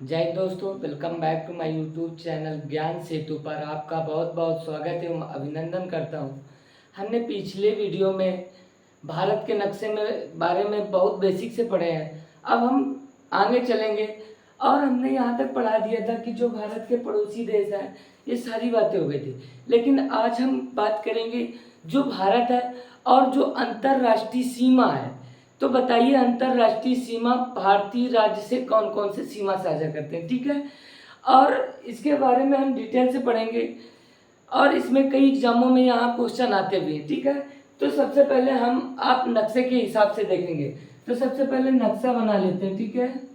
जय हिंद दोस्तों, welcome back to my YouTube channel Gyan Setu पर आपका बहुत बहुत स्वागत एवं अभिनंदन करता हूं। हमने पिछले वीडियो में भारत के नक्शे में बारे में बहुत बेसिक से पढ़े हैं। अब हम आगे चलेंगे और हमने यहाँ तक पढ़ा दिया था कि जो भारत के पड़ोसी देश हैं, ये सारी बातें हो गई थी। लेकिन आज हम बात करेंगे जो भारत है और जो अंतर्राष्ट्रीय सीमा है। तो बताइए, अंतर्राष्ट्रीय सीमा भारतीय राज्य से कौन कौन से सीमा साझा करते हैं, ठीक है। और इसके बारे में हम डिटेल से पढ़ेंगे और इसमें कई एग्जामों में यहाँ क्वेश्चन आते भी हैं, ठीक है। तो सबसे पहले हम आप नक्शे के हिसाब से देखेंगे। तो सबसे पहले नक्शा बना लेते हैं, ठीक है।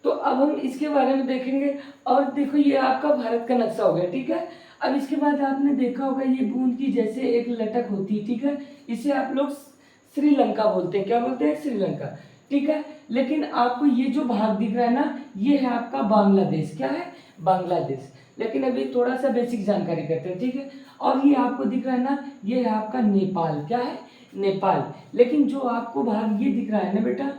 तो अब हम इसके बारे में देखेंगे। और देखो, ये आपका भारत का नक्शा हो गया, ठीक है। अब इसके बाद आपने देखा होगा ये बूंद की जैसे एक लटक होती है, ठीक है। इसे आप लोग श्रीलंका बोलते हैं। क्या बोलते हैं? श्रीलंका, ठीक है। लेकिन आपको ये जो भाग दिख रहा है ना, ये है आपका बांग्लादेश। क्या है? बांग्लादेश। लेकिन अभी थोड़ा सा बेसिक जानकारी करते हैं, ठीक है। और ये आपको दिख रहा है ना, ये है आपका नेपाल। क्या है? नेपाल। लेकिन जो आपको भाग ये दिख रहा है ना बेटा,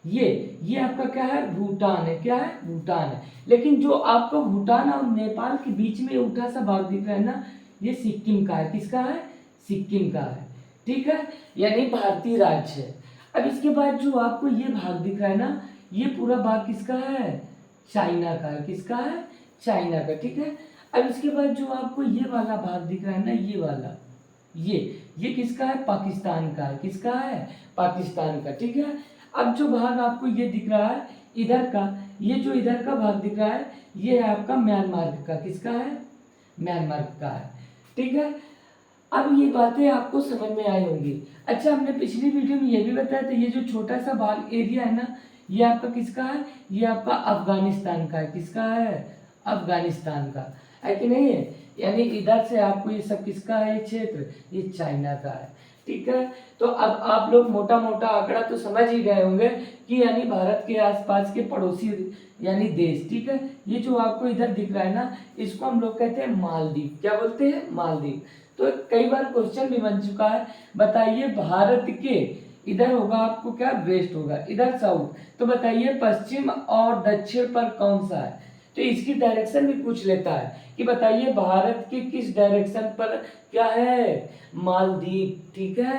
ये आपका क्या है? भूटान है। क्या है? भूटान है। लेकिन जो आपको भूटान और नेपाल के बीच में उठा सा भाग दिख रहा है ना, ये सिक्किम का है। किसका है? सिक्किम का है, ठीक है। यानी भारतीय राज्य है। अब इसके बाद जो आपको ये भाग दिख रहा है ना, ये पूरा भाग किसका है? चाइना का है। किसका है? चाइना का, ठीक है। अब इसके बाद जो आपको ये वाला भाग दिख रहा है ना, ये वाला, ये किसका है? पाकिस्तान का है। किसका है? पाकिस्तान का, ठीक है। अब जो भाग आपको ये दिख रहा है इधर का, ये जो इधर का भाग दिख रहा है, ये है आपका म्यांमार का। किसका है? म्यांमार का है, ठीक है। अब ये बातें आपको समझ में आई होंगी। अच्छा, हमने पिछली वीडियो में ये भी बताया था, ये जो छोटा सा भाग एरिया है ना, ये आपका किसका है? ये आपका अफगानिस्तान का है। किसका है? अफगानिस्तान का है कि नहीं है? यानी इधर से आपको ये सब किसका है? ये क्षेत्र ये चाइना का है, ठीक है। तो अब आप लोग मोटा मोटा आंकड़ा तो समझ ही गए होंगे कि यानी भारत के आसपास के पड़ोसी यानी देश, ठीक है। ये जो आपको इधर दिख रहा है ना, इसको हम लोग कहते हैं मालदीव। क्या बोलते हैं? मालदीव। तो कई बार क्वेश्चन भी बन चुका है, बताइए भारत के इधर होगा आपको क्या? वेस्ट होगा, इधर साउथ। तो बताइए पश्चिम और दक्षिण पर कौन सा है? तो इसकी डायरेक्शन भी पूछ लेता है कि बताइए भारत के किस डायरेक्शन पर क्या है? मालदीव, ठीक है।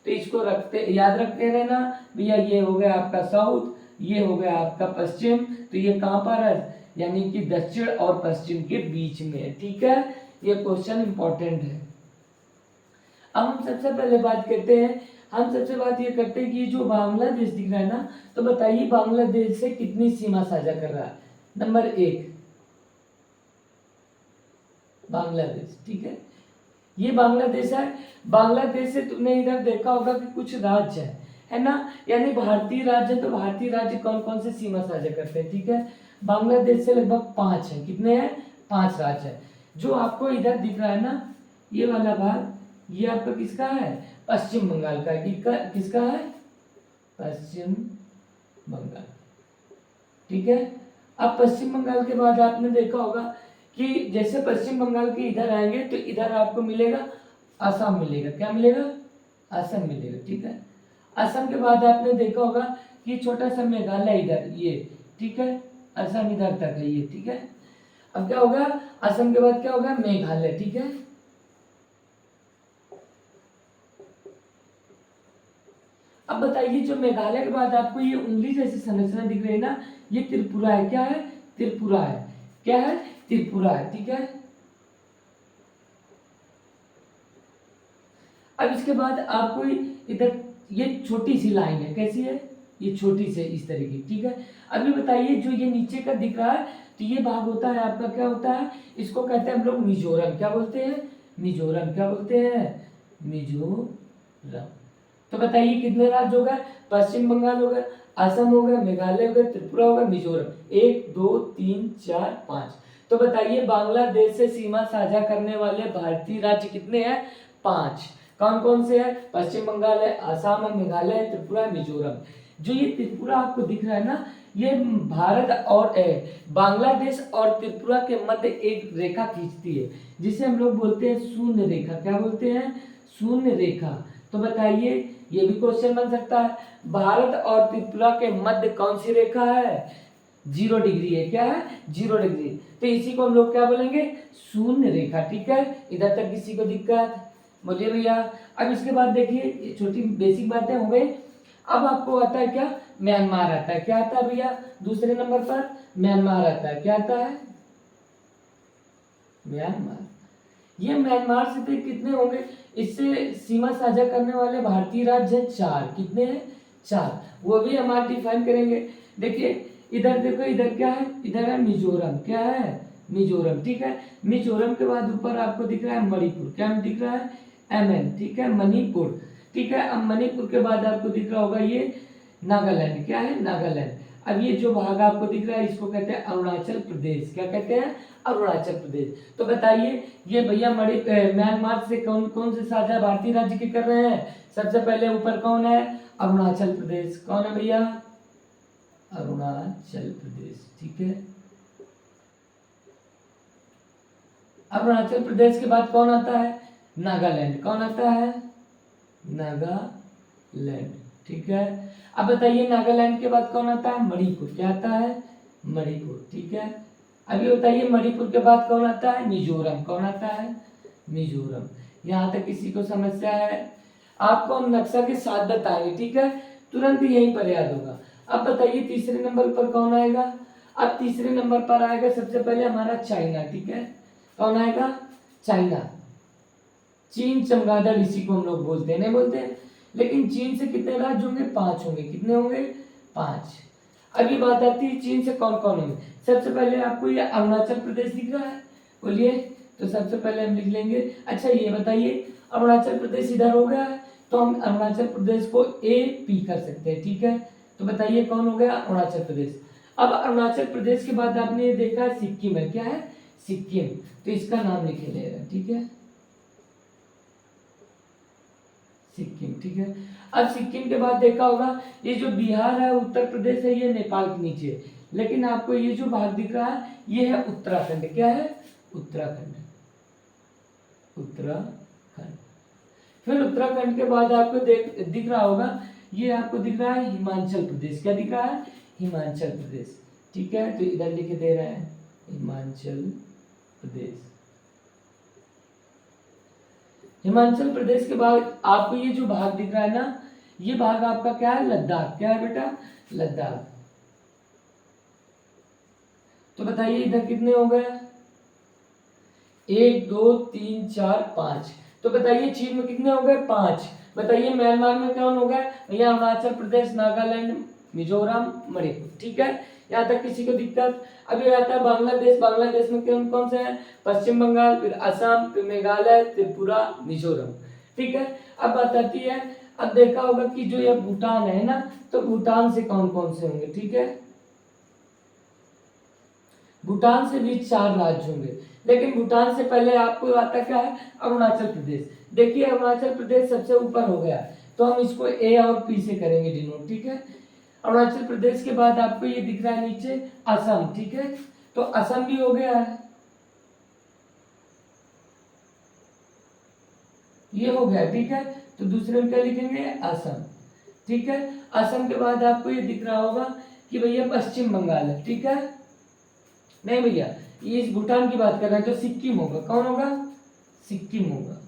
तो इसको रखते याद रखते रहना भैया। ये हो गया आपका साउथ, ये हो गया आपका पश्चिम। तो ये कहाँ पर है? यानी कि दक्षिण और पश्चिम के बीच में है, ठीक है। ये क्वेश्चन इंपॉर्टेंट है। अब हम सबसे पहले बात करते हैं, हम सबसे बात ये करते हैं कि जो बांग्लादेश दिख रहा है ना, तो बताइए बांग्लादेश से कितनी सीमा साझा कर रहा है? नंबर 1 बांग्लादेश, ठीक है। ये बांग्लादेश है। बांग्लादेश से तुमने इधर देखा होगा कि कुछ राज्य है ना, यानी भारतीय राज्य। तो भारतीय राज्य कौन कौन से सीमा साझा करते हैं, ठीक है। बांग्लादेश से लगभग 5 है। कितने हैं? 5 राज्य है। जो आपको इधर दिख रहा है ना, ये वाला भाग, ये आपका किसका है? पश्चिम बंगाल का है। किसका है? पश्चिम बंगाल, ठीक है। अब पश्चिम बंगाल के बाद आपने देखा होगा कि जैसे पश्चिम बंगाल के इधर आएंगे तो इधर आपको मिलेगा असम मिलेगा। क्या मिलेगा? असम मिलेगा, ठीक है। असम के बाद आपने देखा होगा कि छोटा सा मेघालय इधर, ये, ठीक है। असम इधर तक है ये, ठीक है। अब क्या होगा? असम के बाद क्या होगा? मेघालय, ठीक है। अब बताइए, जो मेघालय के बाद आपको ये उंगली जैसी संरचना दिख रही है ना, ये त्रिपुरा है। क्या है? त्रिपुरा है। क्या है? त्रिपुरा है, ठीक है। अब इसके बाद आपको इधर ये छोटी सी लाइन है। कैसी है? ये छोटी सी इस तरीके, ठीक है। अभी बताइए, जो ये नीचे का दिख रहा है, तो ये भाग होता है आपका, क्या होता है? इसको कहते हैं हम लोग मिजोरम। क्या बोलते हैं? मिजोरम। क्या बोलते हैं? मिजोरम। तो बताइए कितने राज्य हो गए? पश्चिम बंगाल हो गया, असम हो गया, मेघालय हो गया, त्रिपुरा हो गया, मिजोरम। 1 2 3 4 5। तो बताइए बांग्लादेश से सीमा साझा करने वाले भारतीय राज्य कितने हैं? 5। कौन कौन से हैं? पश्चिम बंगाल है, असम है, मेघालय है, त्रिपुरा है, मिजोरम। जो ये त्रिपुरा आपको दिख रहा है ना, ये भारत और बांग्लादेश और त्रिपुरा के मध्य एक रेखा खींचती है, जिसे हम लोग बोलते हैं शून्य रेखा। क्या बोलते हैं? शून्य रेखा। तो बताइए, ये भी क्वेश्चन बन सकता है, भारत और त्रिपुरा के मध्य कौन सी रेखा है? 0 डिग्री है। क्या है? 0 डिग्री। तो इसी को हम लोग क्या बोलेंगे? शून्य रेखा। ठीक है, इधर तक किसी को दिक्कत? बोलिए भैया। अब इसके बाद देखिए, छोटी बेसिक बातें हो गई। अब आपको आता है क्या? म्यांमार आता है। क्या आता है भैया? दूसरे नंबर पर म्यांमार आता है। क्या आता है? म्यांमार। ये म्यांमार से तो कितने होंगे? इससे सीमा साझा करने वाले भारतीय राज्य 4। कितने हैं? 4। वो भी हम आज डिफाइन करेंगे। देखिए इधर देखो, इधर क्या है? इधर है मिजोरम। क्या है? मिजोरम। ठीक है, मिजोरम के बाद ऊपर आपको दिख रहा है मणिपुर। क्या दिख रहा है? MN। ठीक है, मणिपुर। ठीक है, अब मणिपुर के बाद आपको दिख रहा होगा ये नागालैंड। क्या है? नागालैंड। अब ये जो भाग आपको दिख रहा है इसको कहते हैं अरुणाचल प्रदेश। क्या कहते हैं? अरुणाचल प्रदेश। तो बताइए ये भैया म्यांमार से कौन कौन से साझा भारतीय राज्य के कर रहे हैं? सबसे पहले ऊपर कौन है? अरुणाचल प्रदेश। कौन है भैया? अरुणाचल प्रदेश। ठीक है, अरुणाचल प्रदेश के बाद कौन आता है? नागालैंड। कौन आता है? नागालैंड। ठीक है, अब बताइए नागालैंड के बाद कौन आता है? मणिपुर। क्या आता है? मणिपुर। ठीक है, अभी बताइए मणिपुर के बाद कौन आता है? मिजोरम। कौन आता है? मिजोरम। यहाँ तक किसी को समस्या है? आपको हम नक्शा के साथ बताएंगे। ठीक है, तुरंत यहीं पर याद होगा। अब बताइए तीसरे नंबर पर कौन आएगा? अब तीसरे नंबर पर आएगा सबसे पहले हमारा चाइना। ठीक है, कौन आएगा? चाइना। चीन चमगादड़ इसी को हम लोग बोलते हैं, नहीं बोलते हैं? लेकिन चीन से कितने राज्य होंगे? 5 होंगे। कितने होंगे? 5। अभी बात आती है चीन से कौन कौन होंगे। सबसे पहले आपको ये अरुणाचल प्रदेश दिख रहा है, बोलिए। तो सबसे पहले हम लिख लेंगे। अच्छा ये बताइए, अरुणाचल प्रदेश इधर हो गया है, तो हम अरुणाचल प्रदेश को AP कर सकते हैं। ठीक है, तो बताइए कौन हो गया? अरुणाचल प्रदेश। अब अरुणाचल प्रदेश के बाद आपने ये देखा है सिक्किम है। क्या है? सिक्किम। तो इसका नाम लिखे लेगा। ठीक है, सिक्किम। ठीक है, अब सिक्किम के बाद देखा होगा ये जो बिहार है, उत्तर प्रदेश है, ये नेपाल के नीचे है। लेकिन आपको ये जो भाग दिख रहा है ये है उत्तराखंड। क्या है? उत्तराखंड। उत्तराखंड। फिर उत्तराखंड के बाद आपको दिख रहा होगा, ये आपको दिख रहा है हिमाचल प्रदेश। क्या दिख रहा है? हिमाचल प्रदेश। ठीक है, तो इधर लिख दे रहे हैं हिमाचल प्रदेश। हिमाचल प्रदेश के बाद आपको ये जो भाग दिख रहा है ना, ये भाग आपका क्या है? लद्दाख। क्या है बेटा? लद्दाख। तो बताइए इधर कितने हो गए? 1 2 3 4 5। तो बताइए चीन में कितने हो गए? 5। बताइए म्यांमार में कौन हो गए भैया? अरुणाचल प्रदेश, नागालैंड, मिजोरम, मणिपुर। ठीक है, यहाँ तक किसी को दिक्कत? अभी आता है बांग्लादेश। बांग्लादेश में कौन कौन से हैं? पश्चिम बंगाल, फिर असम, फिर मेघालय, त्रिपुरा, मिजोरम। ठीक है, अब बात आती है, अब देखा होगा कि जो ये भूटान है ना, तो भूटान से कौन कौन से होंगे? ठीक है, भूटान से भी 4 राज्य होंगे। लेकिन भूटान से पहले आपको आता क्या है? अरुणाचल प्रदेश। देखिए अरुणाचल प्रदेश सबसे ऊपर हो गया, तो हम इसको A और P से करेंगे डिनोट। ठीक है, अरुणाचल प्रदेश के बाद आपको ये दिख रहा है नीचे असम। ठीक है, तो असम भी हो गया है, ये हो गया। ठीक है, तो दूसरे में क्या लिखेंगे? असम। ठीक है, असम के बाद आपको ये दिख रहा होगा कि भैया पश्चिम बंगाल है। ठीक है, नहीं भैया ये इस भूटान की बात कर रहे हैं, तो सिक्किम होगा। कौन होगा? सिक्किम होगा।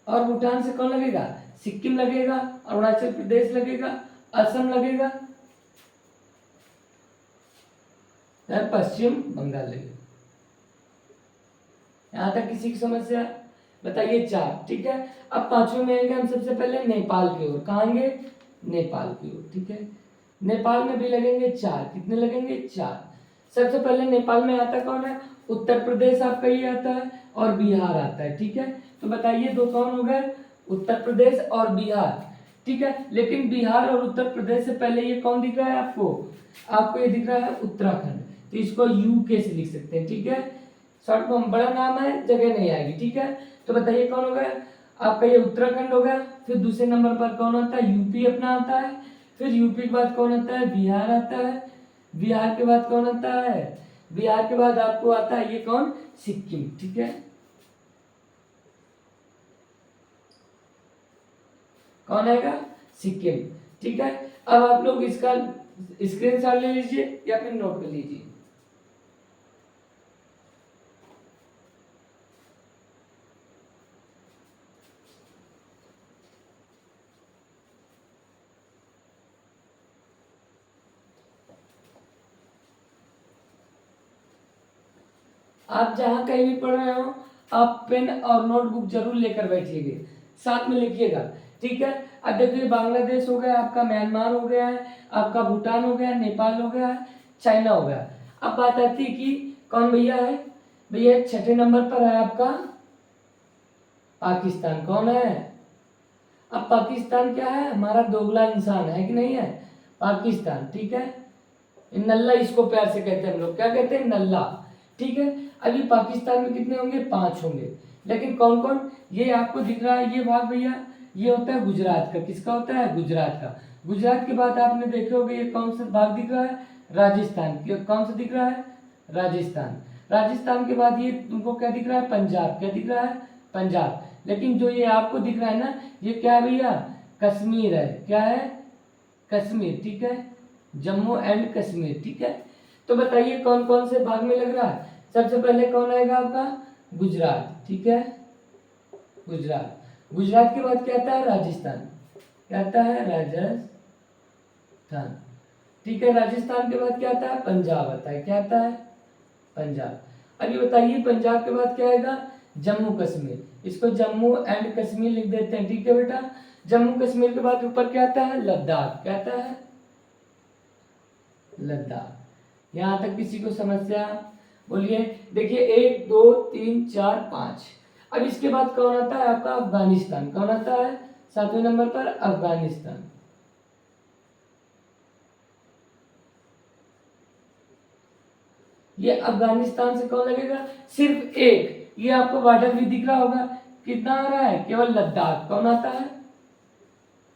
और भूटान से कौन लगेगा? सिक्किम लगेगा, अरुणाचल प्रदेश लगेगा, असम लगेगा, पश्चिम बंगाल लगेगा। यहां तक किसी की समस्या? बताइए 4। ठीक है, अब 5वें में आएंगे हम सबसे पहले नेपाल की ओर। कहाँ आएंगे? नेपाल की ओर। ठीक है, नेपाल में भी लगेंगे 4। कितने लगेंगे? 4। सबसे पहले नेपाल में आता कौन है, उत्तर प्रदेश आपका ये आता है और बिहार आता है, ठीक है। तो बताइए दो कौन हो गए, उत्तर प्रदेश और बिहार, ठीक है। लेकिन बिहार और उत्तर प्रदेश से पहले ये कौन दिख रहा है आपको, आपको ये दिख रहा है उत्तराखंड, तो इसको यूके से लिख सकते हैं, ठीक है। शॉर्ट फॉर्म बड़ा नाम है, जगह नहीं आएगी, ठीक है। तो बताइए कौन हो गया आपका, ये उत्तराखंड हो गया। फिर दूसरे नंबर पर कौन आता है, यूपी अपना आता है। फिर यूपी के बाद कौन आता है, बिहार आता है। बिहार के बाद कौन आता है, बिहार के बाद आपको आता है ये कौन, सिक्किम, ठीक है। कौन आएगा, सिक्किम, ठीक है। अब आप लोग इसका स्क्रीनशॉट ले लीजिए या फिर नोट कर लीजिए। आप जहां कहीं भी पढ़ रहे हो, आप पेन और नोटबुक जरूर लेकर बैठिएगा, साथ में लिखिएगा, ठीक है। अब देखिए बांग्लादेश हो गया आपका, म्यांमार हो गया है आपका, भूटान हो गया, नेपाल हो गया, चाइना हो गया। अब बात आती है कि कौन भैया है, भैया छठे नंबर पर है आपका पाकिस्तान। कौन है, अब पाकिस्तान क्या है, हमारा दोगला इंसान है कि नहीं है, पाकिस्तान, ठीक है। नल्ला इसको प्यार से कहते हैं हम लोग, क्या कहते हैं, नल्ला, ठीक है। अभी पाकिस्तान में कितने होंगे, 5 होंगे। लेकिन कौन कौन, ये आपको दिख रहा है ये भाग भैया, ये होता है गुजरात का, किसका होता है, गुजरात का। गुजरात के बाद आपने देखे होंगे ये कौन सा भाग दिख रहा है, राजस्थान, कौन सा दिख रहा है, राजस्थान। राजस्थान के बाद ये तुमको क्या दिख रहा है, पंजाब, क्या दिख रहा है, पंजाब। लेकिन जो ये आपको दिख रहा है ना, ये क्या है भैया, कश्मीर है, क्या है, कश्मीर, ठीक है, जम्मू एंड कश्मीर, ठीक है। तो बताइए कौन कौन से भाग में लग रहा है, सबसे पहले कौन आएगा आपका, गुजरात, ठीक है, गुजरात। गुजरात के बाद क्या आता है, राजस्थान, क्या आता है, राजस्थान, ठीक है। राजस्थान के बाद क्या आता है, पंजाब आता है, क्या आता है, पंजाब। अभी बताइए पंजाब के बाद क्या आएगा, जम्मू कश्मीर, इसको जम्मू एंड कश्मीर लिख देते हैं, ठीक है बेटा। जम्मू कश्मीर के बाद ऊपर क्या आता है, लद्दाख, क्या आता है, लद्दाख। यहां तक किसी को समस्या, बोलिए। देखिए 1 2 3 4 5। अब इसके बाद कौन आता है आपका, अफगानिस्तान, कौन आता है 7वें नंबर पर, अफगानिस्तान। ये अफगानिस्तान से कौन लगेगा, सिर्फ एक, ये आपको बॉर्डर भी दिख रहा होगा, कितना आ रहा है, केवल लद्दाख, कौन आता है,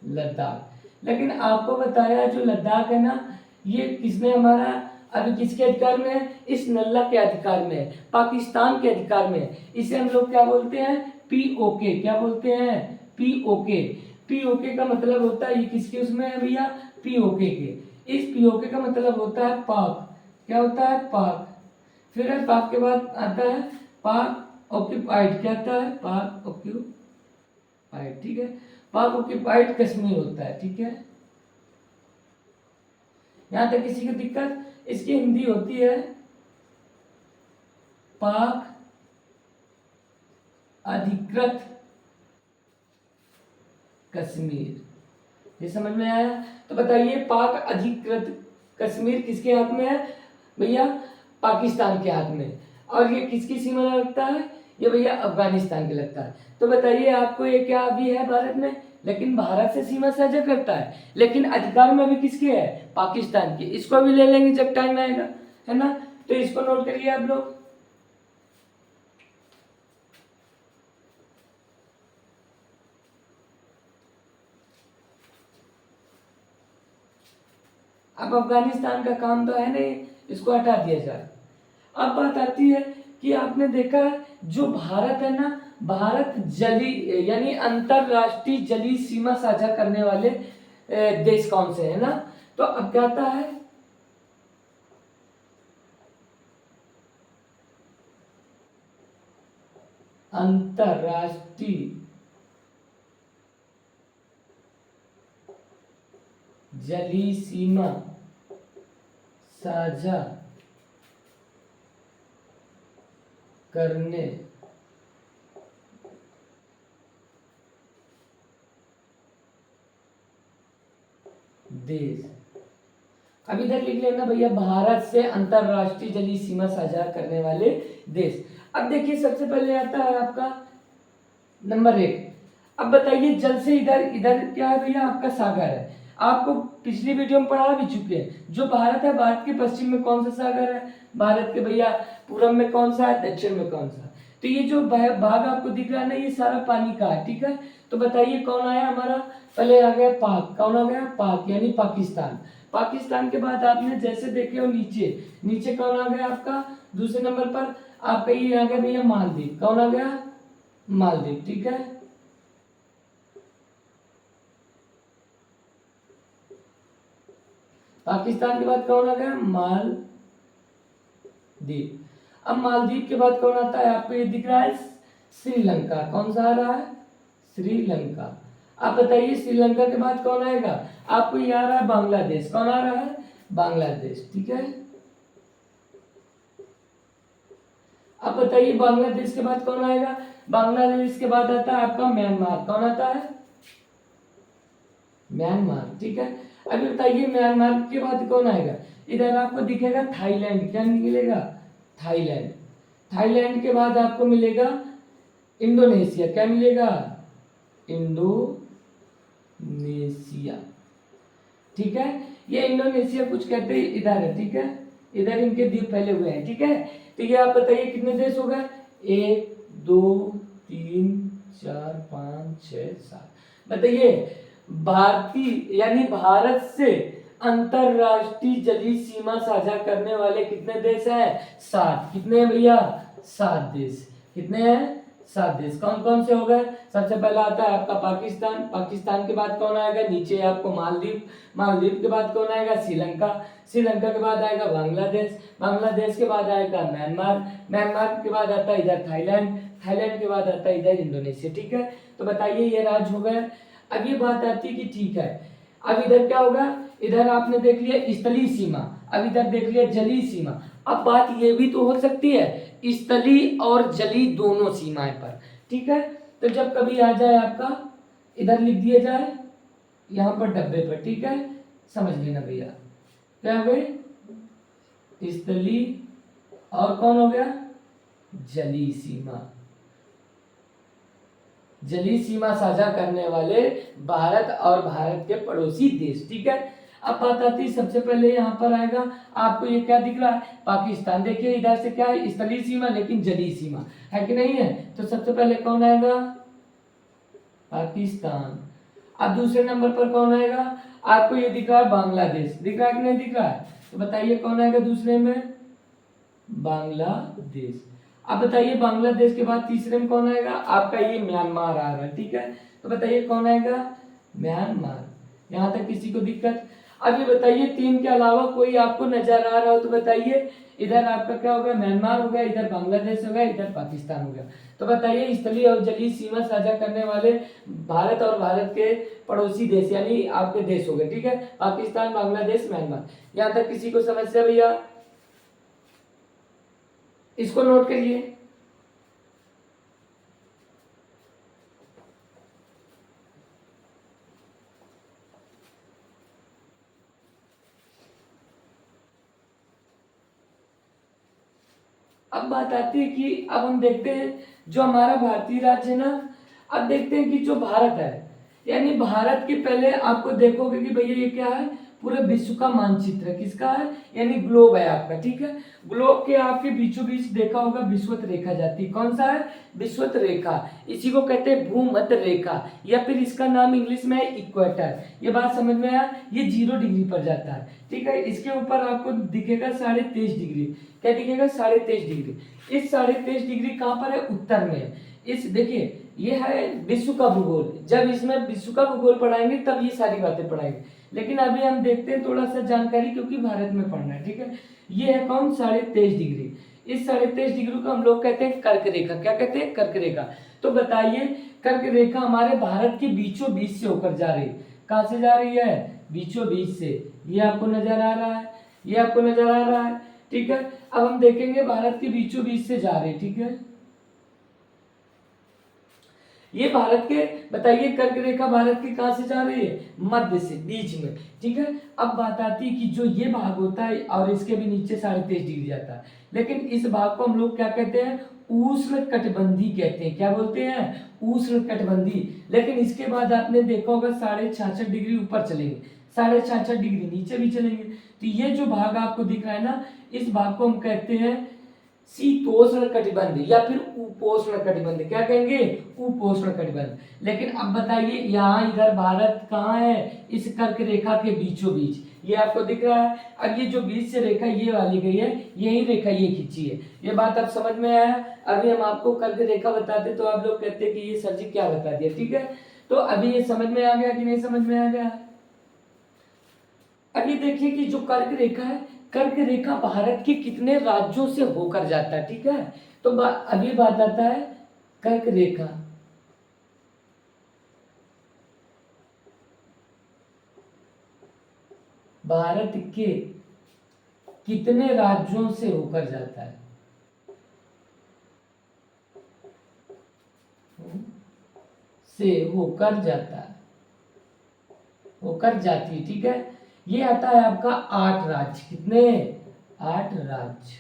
लद्दाख। लेकिन आपको बताया जो लद्दाख है ना, ये किसने हमारा, अभी किसके अधिकार में है, इस नल्ला के अधिकार में है, पाकिस्तान के अधिकार में है। इसे हम लोग क्या बोलते हैं, पीओके, क्या बोलते हैं, पीओके। पीओके का मतलब होता है, ये किसके उसमें है भैया, पीओके के। इस पीओके का मतलब होता है पाक, क्या होता है, पाक। फिर है पाक के बाद आता है पाक ऑक्यूपाइड, क्या आता है, पाक ऑक्यूपाइड, ठीक है। पाक ऑक्यूपाइड कश्मीर होता है, ठीक है। यहां तक किसी की दिक्कत, इसकी हिंदी होती है पाक अधिकृत कश्मीर, ये समझ में आया। तो बताइए पाक अधिकृत कश्मीर किसके हाथ में है भैया, पाकिस्तान के हाथ में। और ये किसकी सीमा में लगता है, ये भैया अफगानिस्तान के लगता है। तो बताइए आपको ये क्या अभी है भारत में, लेकिन भारत से सीमा साझा करता है, लेकिन अधिकार में भी किसके है, पाकिस्तान की। इसको भी ले लेंगे जब टाइम आएगा, है ना। तो इसको नोट करिए आप लोग। अब अफगानिस्तान का काम तो है नहीं, इसको हटा दिया जाए। अब बात आती है कि आपने देखा है जो भारत है ना, भारत जली यानी अंतरराष्ट्रीय जलीय सीमा साझा करने वाले देश कौन से है ना। तो अब क्या आता है, अंतरराष्ट्रीय जलीय सीमा साझा करने देश। अब इधर लिख लेना भैया भारत से अंतरराष्ट्रीय जलीय सीमा साझा करने वाले देश। अब देखिए सबसे पहले आता है आपका नंबर 1। अब बताइए जल से इधर इधर क्या है भैया, आपका सागर है। आपको पिछली वीडियो में पढ़ा भी चुके हैं। जो भारत है, भारत के पश्चिम में कौन सा सागर है, भारत के भैया पूरब में कौन सा है, दक्षिण में कौन सा। तो ये जो भाग आपको दिख रहा है ना, ये सारा पानी का है, ठीक है। तो बताइए कौन आया हमारा, पहले आ गया पाक। कौन आ गया, पाक यानी पाकिस्तान। पाकिस्तान के बाद आपने जैसे देखे हो नीचे, नीचे कौन आ गया आपका दूसरे नंबर पर, आपका ये आ गया भैया मालदीव। कौन आ गया, मालदीव, ठीक है। पाकिस्तान के बाद कौन आ गया, मालदीव। अब मालदीव के बाद कौन आता है, आपको ये दिख रहा है श्रीलंका। कौन सा आ रहा है, श्रीलंका। आप बताइए श्रीलंका के बाद कौन आएगा, आपको ये आ रहा है बांग्लादेश। कौन आ रहा है, बांग्लादेश, ठीक है। अब बताइए बांग्लादेश के बाद कौन आएगा, बांग्लादेश के बाद आता है आपका म्यांमार। कौन आता है, म्यांमार, ठीक है। अभी बताइए म्यांमार के बाद कौन आएगा, इधर आपको दिखेगा थाईलैंड। क्या मिलेगा, थाईलैंड। थाईलैंड के बाद आपको मिलेगा इंडोनेशिया। क्या मिलेगा, इंडोनेशिया, ठीक है। ये इंडोनेशिया कुछ कहते हैं इधर है, ठीक है। इधर इनके द्वीप फैले हुए हैं, ठीक है। तो ये आप बताइए कितने देश हो गए, 1 2 3 4 5 6 7। बताइए भारतीय यानी भारत से अंतरराष्ट्रीय जलीय सीमा साझा करने वाले कितने देश हैं, 7। कितने हैं भैया, 7 देश। कितने हैं, 7 देश। कौन कौन से हो गए, सबसे पहला आता है आपका पाकिस्तान। पाकिस्तान के बाद कौन आएगा, नीचे आपको मालदीव। मालदीव के बाद कौन आएगा, श्रीलंका। श्रीलंका के बाद आएगा बांग्लादेश। बांग्लादेश के बाद आएगा म्यांमार। म्यांमार के बाद आता है इधर थाईलैंड। थाईलैंड के बाद आता है इधर इंडोनेशिया, ठीक है। तो बताइए ये राज्य हो गए। अब ये बात आती है कि ठीक है, अब इधर क्या होगा, इधर आपने देख लिया स्थलीय सीमा, अब इधर देख लिया जलीय सीमा। अब बात ये भी तो हो सकती है स्थलीय और जलीय दोनों सीमाएं पर, ठीक है। तो जब कभी आ जाए आपका इधर लिख दिया जाए यहाँ पर डब्बे पर, ठीक है, समझ लेना भैया क्या हो गई, स्थलीय और कौन हो गया, जलीय सीमा। जलीय सीमा साझा करने वाले भारत और भारत के पड़ोसी देश, ठीक है। अब बात आती है सबसे पहले यहाँ पर आएगा आपको ये क्या दिख रहा है, पाकिस्तान। देखिए इधर से क्या है, स्थलीय सीमा लेकिन जलीय सीमा है कि नहीं है। तो सबसे पहले कौन आएगा, पाकिस्तान। अब दूसरे नंबर पर कौन आएगा, आपको ये दिख रहा है बांग्लादेश। दिख रहा है कि नहीं दिख रहा है, तो बताइए कौन आएगा दूसरे में, बांग्लादेश। अब बताइए बांग्लादेश के बाद तीसरे में कौन आएगा, आपका ये म्यांमार आ रहा है, ठीक है। तो बताइए कौन आएगा, म्यांमार। यहाँ तक किसी को दिक्कत। अब ये बताइए 3 के अलावा कोई आपको नजर आ रहा हो तो बताइए। इधर आपका क्या हो गया, म्यांमार हो गया, इधर बांग्लादेश हो गया, इधर पाकिस्तान हो गया। तो बताइए स्थलीय और जलीय सीमा साझा करने वाले भारत और भारत के पड़ोसी देश यानी आपके देश हो गए, ठीक है, पाकिस्तान, बांग्लादेश, म्यांमार। यहाँ तक किसी को समस्या भैया, इसको नोट करिए। अब बात आती है कि अब हम देखते हैं जो हमारा भारतीय राज्य है ना, अब देखते हैं कि जो भारत है यानी भारत के पहले आपको देखोगे कि भैया ये क्या है, पूरे विश्व का मानचित्र है। किसका है, यानी ग्लोब है आपका, ठीक है। ग्लोब के आपके बीचों बीच देखा होगा विषुवत रेखा जाती है। कौन सा है, विषुवत रेखा। इसी को कहते हैं भूमध्य रेखा या फिर इसका नाम इंग्लिश में है इक्वेटर। ये बात समझ में आया, ये 0 डिग्री पर जाता है, ठीक है। इसके ऊपर आपको दिखेगा 23.5 डिग्री। क्या दिखेगा, 23.5 डिग्री। इस 23.5 डिग्री कहाँ पर है, उत्तर में। इस देखिए ये है विश्व का भूगोल। जब इसमें विश्व का भूगोल पढ़ाएंगे तब ये सारी बातें पढ़ाएंगे, लेकिन अभी हम देखते हैं थोड़ा सा जानकारी क्योंकि भारत में पढ़ना है, ठीक है। ये है कौन, 23.5 डिग्री। इस 23.5 डिग्री को हम लोग कहते हैं कर्क रेखा। क्या कहते हैं, कर्क रेखा। तो बताइए कर्क रेखा हमारे भारत के बीचों बीच से होकर जा रही है। कहाँ से जा रही है, बीचों बीच से। ये आपको नजर आ रहा है, ये आपको नजर आ रहा है, ठीक है। अब हम देखेंगे भारत के बीचों बीच से जा रही है, ठीक है। ये भारत के, बताइए कर्क रेखा भारत की कहाँ से जा रही है, मध्य से, बीच में, ठीक है। अब बात आती है कि जो ये भाग होता है और इसके भी नीचे 23.5 डिग्री जाता है, लेकिन इस भाग को हम लोग क्या कहते हैं, उष्ण कटिबंधी कहते हैं। क्या बोलते हैं, उष्ण कटिबंधी। लेकिन इसके बाद आपने देखा होगा 66.5 डिग्री ऊपर चलेंगे, 66.5 डिग्री नीचे भी चलेंगे। तो ये जो भाग आपको दिख रहा है ना, इस भाग को हम कहते हैं शीतोष्ण कटिबंध या फिर उपोष्ण कटिबंध। क्या कहेंगे, उपोष्ण कटिबंध। लेकिन अब बताइए यहाँ इधर भारत कहाँ है, इस कर्क रेखा के बीचों बीच, ये आपको दिख रहा है। अब ये जो बीच से रेखा ये वाली गई है, यही रेखा ये खींची है। ये बात अब समझ में आया। अभी हम आपको कर्क रेखा बताते तो आप लोग कहते कि ये सर जी क्या बता दिया, ठीक है। तो अभी ये समझ में आ गया कि नहीं समझ में आ गया। अभी देखिए कि जो कर्क रेखा है, कर्क रेखा भारत के कितने राज्यों से होकर जाता है, ठीक है। तो अभी बात आता है कर्क रेखा भारत के कितने राज्यों से होकर जाता है, से होकर जाता है, होकर जाती है, ठीक है। ये आता है आपका 8 राज्य। कितने, 8 राज्य,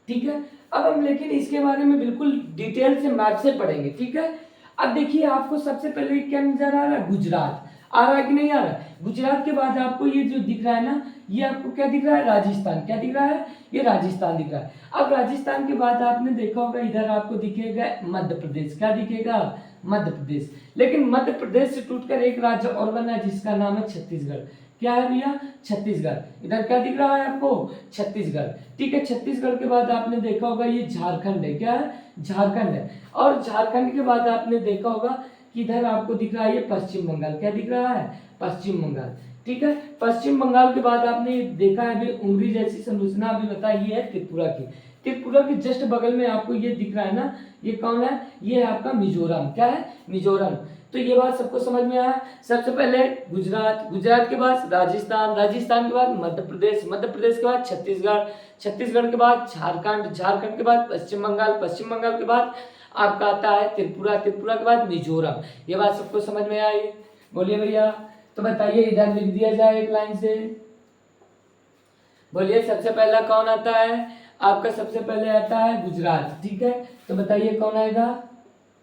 ठीक है। अब हम लेकिन इसके बारे में बिल्कुल डिटेल से मैप से पढ़ेंगे, ठीक है। अब देखिए आपको सबसे पहले क्या नजर आ रहा है, गुजरात आ रहा है कि नहीं आ रहा है। गुजरात के बाद आपको ये जो दिख रहा है ना, ये आपको क्या दिख रहा है, राजस्थान। क्या दिख रहा है, ये राजस्थान दिख रहा है। अब राजस्थान के बाद आपने देखा होगा इधर आपको दिखेगा मध्य प्रदेश। क्या दिखेगा, मध्य प्रदेश। लेकिन मध्य प्रदेश से टूटकर एक राज्य और बना है जिसका नाम है छत्तीसगढ़। क्या है भैया, छत्तीसगढ़। इधर क्या दिख रहा है आपको, छत्तीसगढ़, ठीक है। छत्तीसगढ़ के बाद आपने देखा होगा ये झारखंड है। क्या है, झारखंड है। और झारखंड के बाद आपने देखा होगा कि इधर आपको दिख रहा है ये पश्चिम बंगाल। क्या दिख रहा है, पश्चिम बंगाल, ठीक है। पश्चिम बंगाल के बाद आपने देखा है अभी उंगली जैसी संरचना अभी बताई, ये है त्रिपुरा की। त्रिपुरा के जस्ट बगल में आपको ये दिख रहा है ना, ये कौन है, ये है आपका मिजोरम। क्या है, मिजोरम। तो ये बात सबको समझ में आया। सबसे पहले गुजरात, गुजरात के बाद राजस्थान, राजस्थान के बाद मध्य प्रदेश, मध्य प्रदेश के बाद छत्तीसगढ़, छत्तीसगढ़ के बाद झारखंड, झारखंड के बाद पश्चिम बंगाल, पश्चिम बंगाल के बाद आपका आता है त्रिपुरा, त्रिपुरा के बाद मिजोरम। ये बात सबको समझ में आई, बोलिए भैया। तो बताइए इधर लिख दिया जाए एक लाइन से, बोलिए सबसे पहला कौन आता है आपका, सबसे पहले आता है गुजरात, ठीक है। तो बताइए कौन आएगा,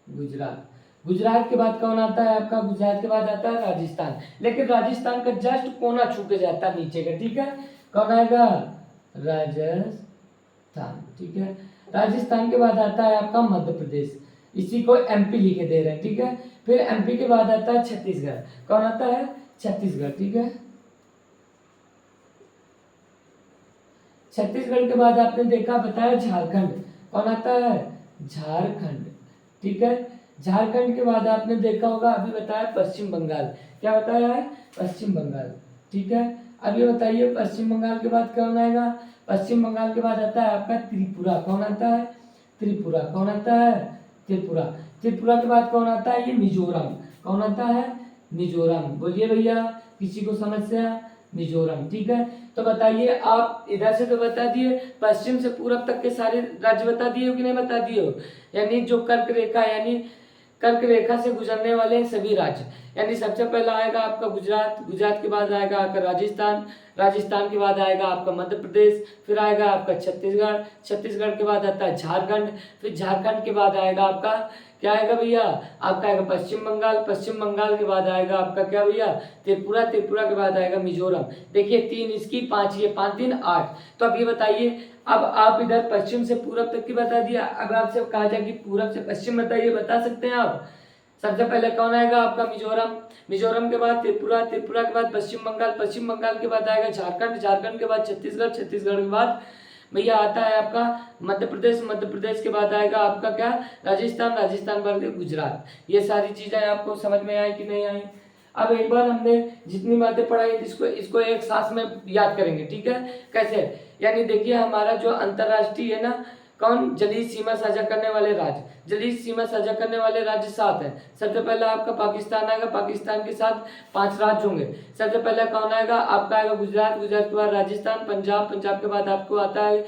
गुजरात। गुजरात के बाद कौन आता है आपका, गुजरात के बाद आता है राजस्थान। लेकिन राजस्थान का जस्ट कोना छू के जाता है नीचे का, ठीक है। कौन आएगा, राजस्थान, ठीक है। राजस्थान के बाद आता है आपका मध्य प्रदेश, इसी को एमपी लिखे दे रहे हैं, ठीक है। फिर एमपी के बाद आता है छत्तीसगढ़। कौन आता है, छत्तीसगढ़, ठीक है। छत्तीसगढ़ के बाद आपने देखा बताया झारखंड। कौन आता है, झारखंड, ठीक है। झारखंड के बाद आपने देखा होगा अभी बताया पश्चिम बंगाल। क्या बताया है, पश्चिम बंगाल, ठीक है। अब ये बताइए पश्चिम बंगाल के बाद कौन आएगा, पश्चिम बंगाल के बाद आता है आपका त्रिपुरा। कौन आता है, त्रिपुरा। कौन आता है, त्रिपुरा। त्रिपुरा के बाद कौन आता है, ये मिजोरम। कौन आता है, मिजोरम। बोलिए भैया, किसी को समस्या, मिजोरम, ठीक है। तो बताइए आप इधर से तो बता दिए, पश्चिम से पूरब तक के सारे राज्य बता दिए हो कि नहीं बता दिए हो। यानी जो कर्क रेखा, यानी कर्क रेखा से गुजरने वाले हैं सभी राज्य। यानी सबसे पहला आएगा आपका गुजरात, गुजरात के बाद आएगा आपका राजस्थान, राजस्थान के बाद आएगा आपका मध्य प्रदेश, फिर आएगा आपका छत्तीसगढ़, छत्तीसगढ़ के बाद आता है झारखंड, फिर झारखंड के बाद आएगा आपका क्या आएगा भैया, आपका आएगा पश्चिम बंगाल, पश्चिम बंगाल के बाद आएगा आपका क्या भैया, त्रिपुरा, त्रिपुरा के बाद आएगा मिजोरम। देखिए 3 इसकी, 5 ये, 5 3 8। तो अब ये बताइए, अब आप इधर पश्चिम से पूरब तक की बता दिया, अब आपसे कहा जाए कि पूरब से पश्चिम बताइए, बता सकते हैं आप। सबसे पहले कौन आएगा आपका, मिजोरम, मिजोरम के बाद त्रिपुरा, त्रिपुरा के बाद पश्चिम बंगाल, पश्चिम बंगाल के बाद आएगा झारखंड, झारखंड के बाद छत्तीसगढ़, छत्तीसगढ़ के बाद भैया आता है आपका मध्य प्रदेश, मध्य प्रदेश के बाद आएगा आपका क्या, राजस्थान, राजस्थान बाद गुजरात। ये सारी चीजें आपको समझ में आई कि नहीं आई। अब एक बार हमने जितनी बातें पढ़ाई इसको एक सांस में याद करेंगे, ठीक है। कैसे, यानी देखिए हमारा जो अंतरराष्ट्रीय है ना, कौन, जलीय सीमा साझा करने वाले राज्य, जलीय सीमा साझा करने वाले राज्य 7 हैं। सबसे पहला आपका पाकिस्तान आएगा, पाकिस्तान के साथ 5 राज्य होंगे। सबसे पहले कौन आएगा, आपका आएगा गुजरात, गुजरात के बाद राजस्थान, पंजाब, पंजाब के बाद आपको आता है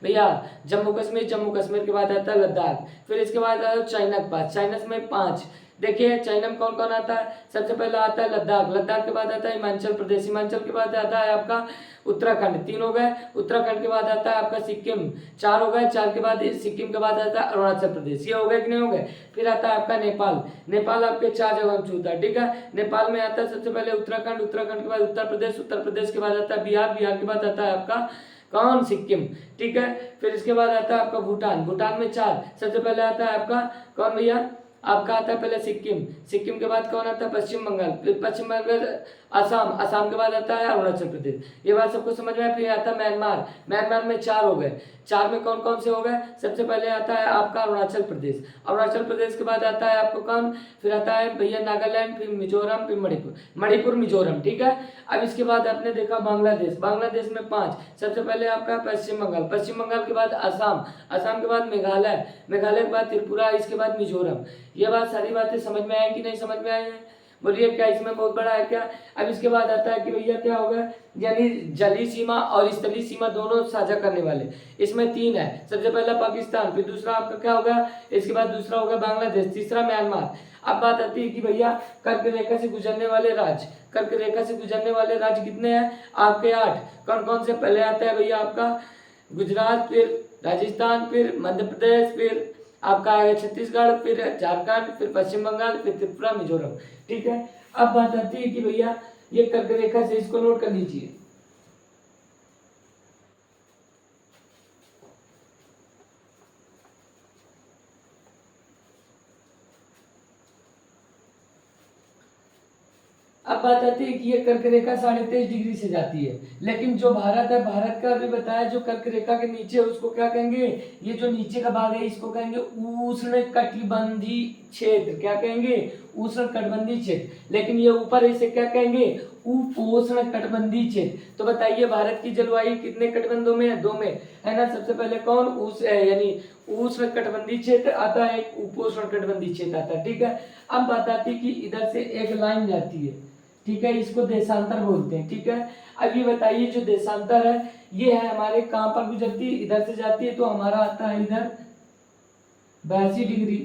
भैया जम्मू कश्मीर, जम्मू कश्मीर के बाद आता है लद्दाख, फिर इसके बाद आता है चाइना के पास, चाइना में 5, देखिए चाइना में कौन कौन आता है, सबसे पहला आता है लद्दाख, लद्दाख के बाद आता है हिमाचल प्रदेश, हिमाचल के बाद आता है आपका उत्तराखंड, 3 हो गए, उत्तराखंड के बाद आता है आपका सिक्किम, 4 हो गए, 4 के बाद सिक्किम के बाद आता है अरुणाचल प्रदेश, ये हो गए कि नहीं हो गए। फिर आता है आपका नेपाल, नेपाल आपके 4 जगह में छूता है, ठीक है। नेपाल में आता है सबसे पहले उत्तराखंड, उत्तराखंड के बाद उत्तर प्रदेश, उत्तर प्रदेश के बाद आता है बिहार, बिहार के बाद आता है आपका कौन, सिक्किम, ठीक है। फिर इसके बाद आता है आपका भूटान, भूटान में 4, सबसे पहले आता है आपका कौन भैया, आपका आता है पहले सिक्किम, सिक्किम के बाद कौन आता है पश्चिम बंगाल, फिर पश्चिम बंगाल असम, असम के बाद आता है अरुणाचल प्रदेश, ये बात सबको समझ में आया। फिर आता है म्यांमार, म्यांमार में 4 हो गए, 4 में कौन कौन से हो गए, सबसे पहले आता है आपका अरुणाचल प्रदेश, अरुणाचल प्रदेश के बाद आता है आपको कौन, फिर आता है भैया नागालैंड, फिर मिजोरम, फिर मणिपुर, मणिपुर मिजोरम, ठीक है। अब इसके बाद आपने देखा बांग्लादेश, बांग्लादेश में 5, सबसे पहले आपका पश्चिम बंगाल, पश्चिम बंगाल के बाद असम, असम के बाद मेघालय, मेघालय के बाद त्रिपुरा, इसके बाद मिजोरम। ये बात सारी बातें समझ में आई कि नहीं समझ में आई है, बोलिए क्या इसमें बहुत बड़ा है क्या। अब इसके बाद आता है कि भैया क्या होगा, यानी जलीय सीमा और स्थलीय सीमा दोनों साझा करने वाले, इसमें 3 है, सबसे पहला पाकिस्तान, फिर दूसरा आपका क्या होगा, इसके बाद दूसरा होगा बांग्लादेश, तीसरा म्यांमार। अब बात आती है कि भैया कर्क रेखा से गुजरने वाले राज्य, कर्क रेखा से गुजरने वाले राज्य कितने हैं आपके 8, कौन कौन से, पहले आता है भैया आपका गुजरात, फिर राजस्थान, फिर मध्य प्रदेश, फिर आपका आएगा छत्तीसगढ़, फिर झारखंड, फिर पश्चिम बंगाल, फिर त्रिपुरा, मिजोरम, ठीक है। अब बात आती है कि भैया ये कर्क रेखा से, इसको नोट कर लीजिए, अब बात आती है कि ये कर्क रेखा 23.5 डिग्री से जाती है, लेकिन जो भारत है, भारत का भी बताया, जो कर्क रेखा के नीचे है उसको क्या कहेंगे, ये जो नीचे का भाग है इसको कहेंगे उष्ण कटिबंधीय क्षेत्र, क्या कहेंगे, उष्ण कटिबंधीय क्षेत्र, लेकिन ये ऊपर इसे क्या कहेंगे, उपोष्ण कटिबंधीय क्षेत्र। तो बताइए भारत की जलवायु कितने कटिबंधों में है, 2 में है ना। सबसे पहले कौन, यानी उष्ण कटिबंधीय क्षेत्र आता है, एक उपोष्ण कटिबंधीय क्षेत्र आता है, ठीक है। अब बात आती है कि इधर से एक लाइन जाती है, ठीक है, इसको देशांतर बोलते हैं, ठीक है। अब ये बताइए जो देशांतर है ये है हमारे कहाँ पर गुजरती है, इधर से जाती है, तो हमारा आता है इधर 82 डिग्री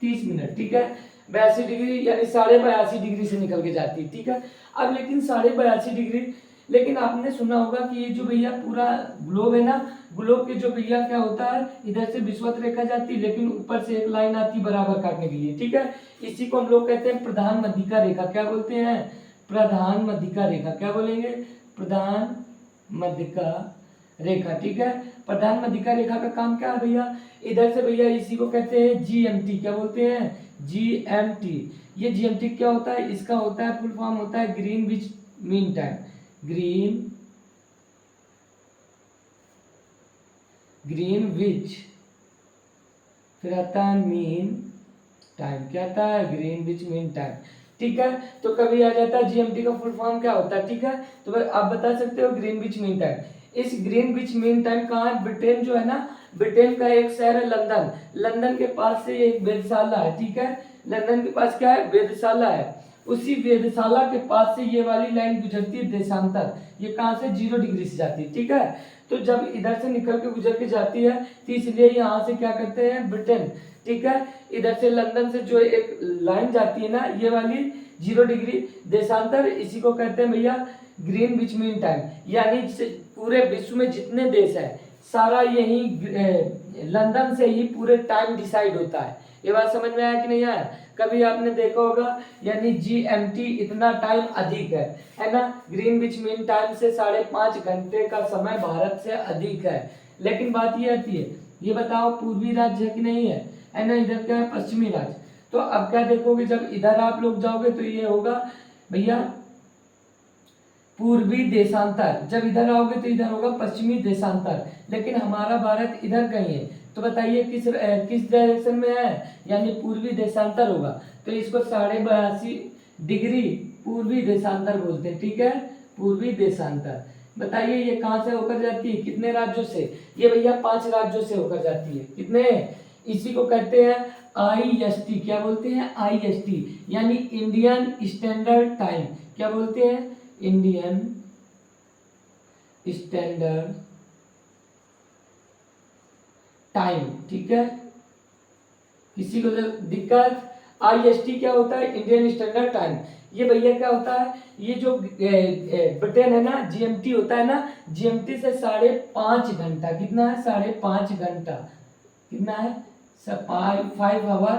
30 मिनट, ठीक है, 82 डिग्री यानी 82.5 डिग्री से निकल के जाती है, ठीक है। अब लेकिन 82.5 डिग्री, लेकिन आपने सुना होगा कि ये जो भैया पूरा ग्लोब है ना, ग्लोब के जो भैया क्या होता है, इधर से विषुवत रेखा जाती है, लेकिन ऊपर से एक लाइन आती है बराबर काटने के लिए, ठीक है। इसी को हम लोग कहते हैं प्रधान मध्यिका रेखा, क्या बोलते हैं, प्रधान मध्यिका रेखा, क्या बोलेंगे, प्रधान मध्यिका रेखा, ठीक है। प्रधान मध्यिका रेखा का काम क्या है भैया, इधर से भैया इसी को कहते हैं जीएमटी, क्या बोलते हैं, जीएमटी। ये जीएमटी क्या होता है, इसका होता है फुल फॉर्म होता है ग्रीनविच मीन टाइम, ग्रीनविच, फिर आता है मीन टाइम, क्या आता है, ग्रीनविच मीन टाइम, ठीक है। तो कभी आ जाता है जीएमटी का फुल फॉर्म क्या होता है, ठीक है। तो आप बता सकते हो ग्रीनविच मीन टाइम। इस ग्रीनविच मीन टाइम कहाँ है, ब्रिटेन जो है ना, ब्रिटेन का एक शहर है लंदन, लंदन के पास से एक वेधशाला है, ठीक है, लंदन के पास क्या है, वेधशाला है, उसी वेधशाला के पास से ये वाली लाइन गुजरती है देशांतर, ये कहाँ से, 0 डिग्री से जाती है, ठीक है। तो जब इधर से निकल के गुजर के जाती है, तो इसलिए यहाँ से क्या करते हैं, ब्रिटेन, ठीक है, इधर से लंदन से जो एक लाइन जाती है ना, ये वाली 0 डिग्री देशांतर, इसी को कहते हैं भैया ग्रीनविच मीन टाइम, यानी पूरे विश्व में जितने देश है सारा यही लंदन से ही पूरे टाइम डिसाइड होता है। ये बात समझ में आया कि नहीं आया, कभी आपने देखा होगा, यानी जीएमटी इतना टाइम अधिक है ना, ग्रीनविच मीन टाइम से 5.5 घंटे का समय भारत से अधिक है। लेकिन बात ये आती है, ये बताओ पूर्वी राज्य है कि नहीं है ना, इधर क्या है, पश्चिमी राज्य। तो अब क्या देखोगे, जब इधर आप लोग जाओगे तो ये होगा भैया पूर्वी देशांतर, जब इधर आओगे तो इधर होगा पश्चिमी देशांतर, लेकिन हमारा भारत इधर कहीं है, तो बताइए किस डायरेक्शन में है, यानी पूर्वी देशांतर होगा, तो इसको 82.5 डिग्री पूर्वी देशांतर बोलते हैं, ठीक है, पूर्वी देशांतर। बताइए ये कहाँ से होकर जाती है, कितने राज्यों से, ये भैया 5 राज्यों से होकर जाती है, कितने, इसी को कहते हैं आईएसटी, क्या बोलते हैं, आईएसटी, यानी इंडियन स्टैंडर्ड टाइम, क्या बोलते हैं, इंडियन स्टैंडर्ड टाइम, ठीक है। किसी को दिक्कत, IST क्या होता है, इंडियन स्टैंडर्ड टाइम। ये भैया क्या होता है, ये जो ब्रिटेन है ना, GMT होता है ना, GMT से 5.5 घंटा, कितना है 5.5 घंटा, कितना है 5 hour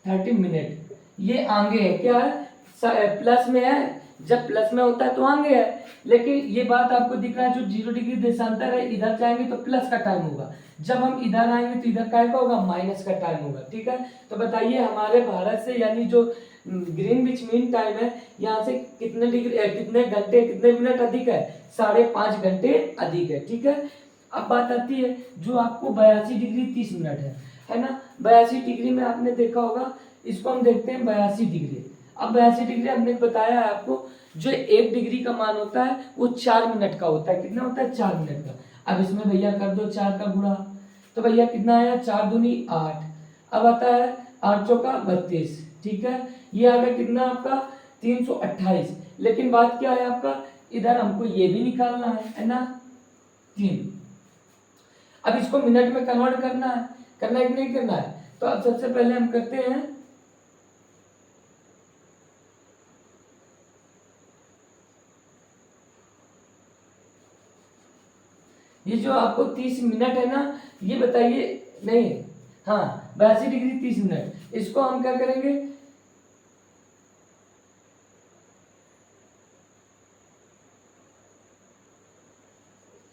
30 minute। ये आगे है, क्या है प्लस में है, जब प्लस में होता है तो आगे है। लेकिन ये बात आपको दिख रहा है, जो 0 डिग्री देशांतर है, इधर जाएंगे तो प्लस का टाइम होगा, जब हम इधर आएंगे तो इधर क्या होगा, माइनस का टाइम होगा। ठीक है, तो बताइए हमारे भारत से यानी जो ग्रीनविच मीन टाइम है, यहाँ से कितने डिग्री कितने घंटे कितने मिनट अधिक है, 5.5 घंटे अधिक है। ठीक है, अब बात आती है जो आपको 82 डिग्री 30 मिनट है ना, 82 डिग्री में आपने देखा होगा, इसको हम देखते हैं 82 डिग्री। अब 82 डिग्री हमने बताया है आपको, जो 1 डिग्री का मान होता है वो 4 मिनट का होता है। कितना होता है, 4 मिनट का। अब इसमें भैया कर दो 4 का गुणा, तो भैया कितना आया, 4 दूनी 8, अब आता है 8 चौका 32। ठीक है, ये आ गया कितना आपका 328। लेकिन बात क्या है आपका, इधर हमको ये भी निकालना है ना 3। अब इसको मिनट में कन्वर्ट करना है कि नहीं करना है, तो अब सबसे पहले हम करते हैं, ये जो आपको 30 मिनट है ना, ये बताइए, नहीं हाँ 82 डिग्री 30 मिनट, इसको हम क्या करेंगे,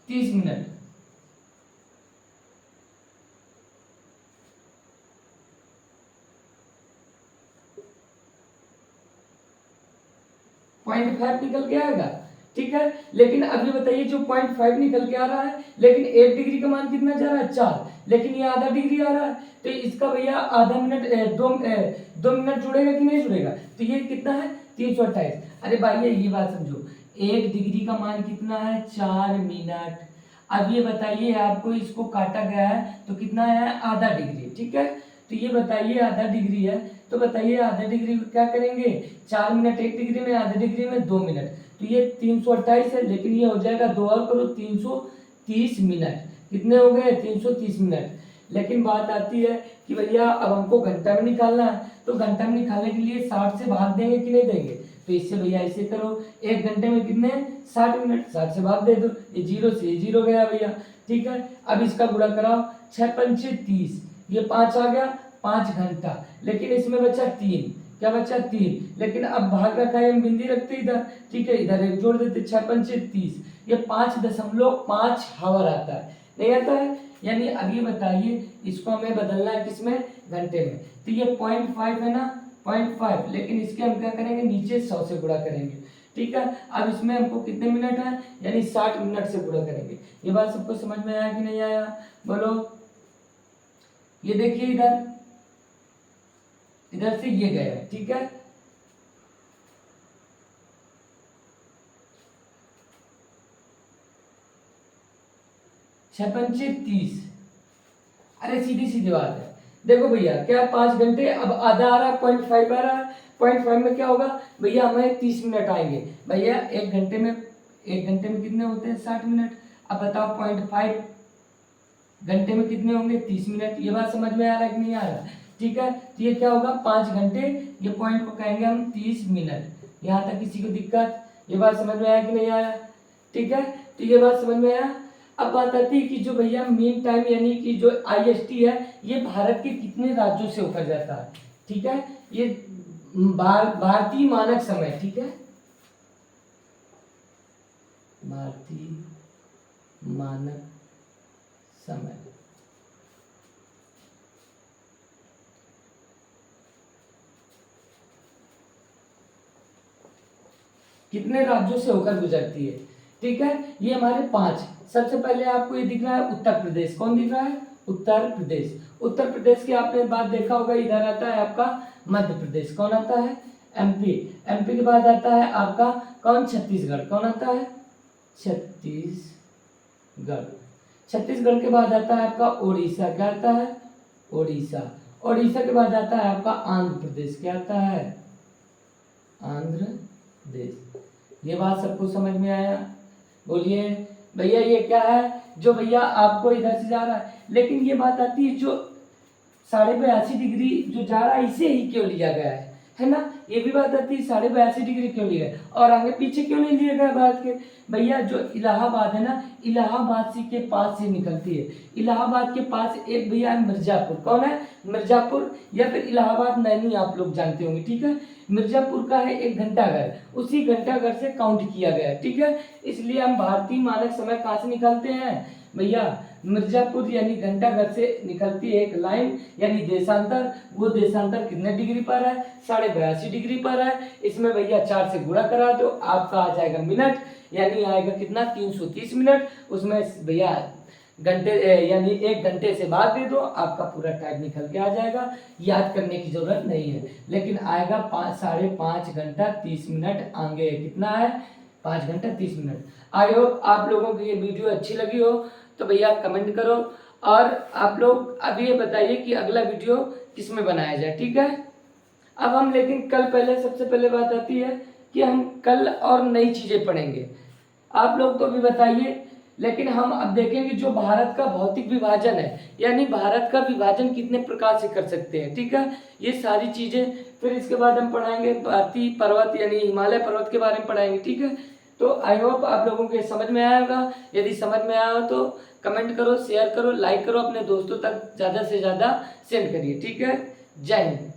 तीस मिनट 0.5 निकल के आएगा। ठीक है, लेकिन अभी बताइए जो 0.5 निकल के आ रहा है, लेकिन 1 डिग्री का मान कितना जा रहा है 4, लेकिन ये आधा डिग्री आ रहा है, तो इसका भैया आधा मिनट 2 मिनट जुड़ेगा कि नहीं जुड़ेगा, तो ये कितना है 328। अरे भाई ये बात समझो, 1 डिग्री का मान कितना है 4 मिनट। अब ये बताइए आपको, इसको काटा गया है तो कितना है आधा डिग्री। ठीक है, तो ये बताइए आधा डिग्री है, तो बताइए आधा डिग्री को क्या करेंगे, 4 मिनट 1 डिग्री में, आधा डिग्री में 2 मिनट, तो ये 328 है, लेकिन ये हो जाएगा 2 और करो 330 मिनट। कितने हो गए 330 मिनट। लेकिन बात आती है कि भैया अब हमको घंटा में निकालना है, तो घंटा में निकालने के लिए 60 से भाग देंगे कि नहीं देंगे, तो इससे भैया ऐसे करो, 1 घंटे में कितने 60 मिनट, 60 से भाग दे दो, ये 0 से 0 गया भैया। ठीक है, अब इसका गुणा कराओ, 6 पंचे 30, ये 5 आ गया 5 घंटा, लेकिन इसमें बचा 3, क्या बचा 3, लेकिन अब भाग रखा है हम बिंदी रखते इधर। ठीक है, इधर एक जोड़ देते, 6 पंचे 30, ये 5.5 हावर आता है, नहीं आता है, यानी अब ये बताइए इसको हमें बदलना है किसमें, घंटे में, तो ये 0.5 है ना 0.5, लेकिन इसके हम क्या करेंगे नीचे 100 से गुणा करेंगे। ठीक है, अब इसमें हमको कितने मिनट है, यानी 60 मिनट से गुणा करेंगे। ये बात सबको समझ में आया कि नहीं आया, बोलो। ये देखिए इधर, इधर से ये गया है। ठीक है, छपंचे 30, अरे सीधी सीधी बात है। देखो भैया क्या 5 घंटे, अब आधा आ रहा है 0.5 आ रहा है, 0.5 में क्या होगा भैया, हमें 30 मिनट आएंगे भैया, 1 घंटे में, 1 घंटे में कितने होते हैं 60 मिनट। अब बताओ 0.5 घंटे में कितने होंगे 30 मिनट। ये बात समझ में आ रहा है कि नहीं आ रहा। ठीक है, तो ये क्या होगा 5 घंटे, ये पॉइंट को कहेंगे हम 30 मिनट। यहाँ तक किसी को दिक्कत, ये बात समझ में आया कि नहीं आया। ठीक है, तो ये बात समझ में आया। अब बात आती है कि जो भैया मीन टाइम यानी कि जो IST है, ये भारत के कितने राज्यों से होकर जाता है। ठीक है, ये भारतीय मानक समय। ठीक है, भारतीय मानक समय। कितने राज्यों से होकर गुजरती है। ठीक है, ये हमारे 5। सबसे पहले आपको ये दिख रहा है उत्तर प्रदेश, कौन दिख रहा है उत्तर प्रदेश। उत्तर प्रदेश की आपने बात देखा होगा, इधर आता है आपका मध्य प्रदेश, कौन आता है MP। MP के बाद आता है आपका कौन छत्तीसगढ़, कौन आता है छत्तीसगढ़। छत्तीसगढ़ के बाद आता है आपका उड़ीसा, क्या आता है उड़ीसा। उड़ीसा के बाद आता है आपका आंध्र प्रदेश, क्या आता है आंध्र प्रदेश। ये बात सबको समझ में आया, बोलिए भैया ये क्या है, जो भैया आपको इधर से जा रहा है। लेकिन ये बात आती है जो 82.5 डिग्री जो जा रहा है इसे ही क्यों लिया गया है ना। ये भी बात आती है 82.5 डिग्री क्यों लिया गया और आगे पीछे क्यों नहीं लिया गया भारत के। भैया जो इलाहाबाद है ना, इलाहाबाद सी के पास से निकलती है। इलाहाबाद के पास एक भैया है मिर्जापुर, कौन है, मिर्जापुर, या फिर इलाहाबाद नैनी आप लोग जानते होंगे, ठीक है। मिर्जापुर का है एक घंटाघर, उसी घंटाघर से काउंट किया गया है, ठीक है। इसलिए हम भारतीय मानक समय कहाँ से निकालते हैं भैया, मिर्जापुर यानी घंटाघर से निकलती है एक लाइन यानी देशांतर, वो देशांतर कितने डिग्री पर है, 82.5 डिग्री पर है। इसमें भैया 4 से गुणा करा दो, आपका आ जाएगा मिनट, यानी आएगा कितना 330 मिनट। उसमें भैया घंटे यानी 1 घंटे से बाद दे दो, आपका पूरा टाइम निकल के आ जाएगा। याद करने की जरूरत नहीं है, लेकिन आएगा 5 घंटा 30 मिनट आगे, कितना है 5 घंटा 30 मिनट। आई होप आप लोगों को ये वीडियो अच्छी लगी हो तो भैया कमेंट करो, और आप लोग अब ये बताइए कि अगला वीडियो किस में बनाया जाए, ठीक है। अब हम लेकिन कल पहले सबसे पहले बात आती है कि हम कल और नई चीज़ें पढ़ेंगे, आप लोग तो भी बताइए। लेकिन हम अब देखेंगे जो भारत का भौतिक विभाजन है, यानी भारत का विभाजन कितने प्रकार से कर सकते हैं, ठीक है, ये सारी चीज़ें। फिर इसके बाद हम पढ़ाएंगे भारतीय पर्वत यानी हिमालय पर्वत के बारे में पढ़ाएंगे, ठीक है। तो आई होप आप लोगों को समझ में आया होगा। यदि समझ में आया हो तो कमेंट करो, शेयर करो, लाइक करो, अपने दोस्तों तक ज़्यादा से ज़्यादा सेंड करिए, ठीक है। जय हिंद।